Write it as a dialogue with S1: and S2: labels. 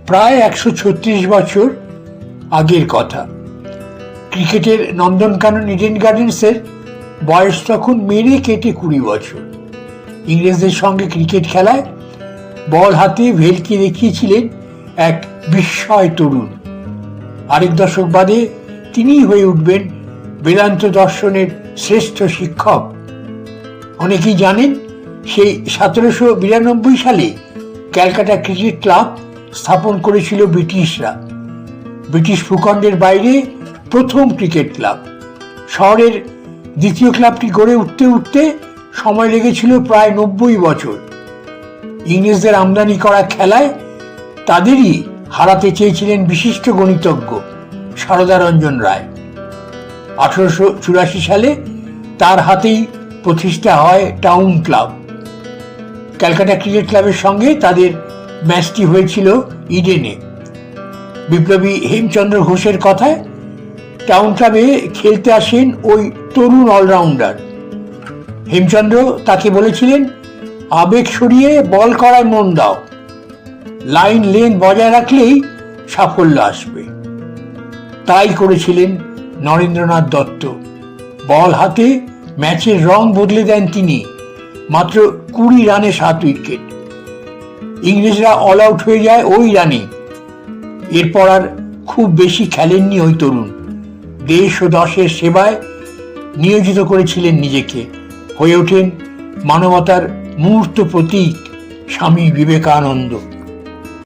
S1: প্রায় 136 বছর আগের কথা। ক্রিকেটের নন্দনকানন ইডেন গার্ডেন্সের বয়স তখন মেরে কেটে 20 বছর। ইংরেজদের সঙ্গে ক্রিকেট খেলায় বল হাতে ভেলকি দেখিয়েছিলেন এক বিস্ময় তরুণ। আরেক দশক বাদে তিনিই হয়ে উঠবেন বেদান্ত দর্শনের শ্রেষ্ঠ শিক্ষক। অনেকেই জানেন সেই 1792 সালে ক্যালকাটা ক্রিকেট ক্লাব স্থাপন করেছিল ব্রিটিশরা। ব্রিটিশ ভূখণ্ডের বাইরে প্রথম ক্রিকেট ক্লাব। শহরের দ্বিতীয় ক্লাবটি গড়ে উঠতে উঠতে সময় লেগেছিল প্রায় 90 বছর। ইংরেজদের আমদানি করা খেলায় তাদেরই হারাতে চেয়েছিলেন বিশিষ্ট গণিতজ্ঞ সারদা রঞ্জন রায়। 1884 সালে তার হাতেই প্রতিষ্ঠা হয় টাউন ক্লাব। ক্যালকাটা ক্রিকেট ক্লাবের সঙ্গে তাদের ম্যাচটি হয়েছিল ইডেনে। বিপ্লবী হেমচন্দ্র ঘোষের কথায় টাউন ক্লাবে খেলতে আসেন ওই তরুণ অলরাউন্ডার। হেমচন্দ্র তাকে বলেছিলেন, আবেগ সরিয়ে বল করায় মন দাও, লাইন লেন বজায় রাখলেই সাফল্য আসবে। তাই করেছিলেন নরেন্দ্রনাথ দত্ত। বল হাতে ম্যাচের রং বদলে দেন তিনি। মাত্র 20 রানে 7 উইকেট। ইংরেজরা অল আউট হয়ে যায় ওই রানে। এরপর আর খুব বেশি খেলেননি ওই তরুণ। দেশ ও দশের সেবায় নিয়োজিত করেছিলেন নিজেকে। হয়ে ওঠেন মানবতার মূর্ত প্রতীক স্বামী বিবেকানন্দ।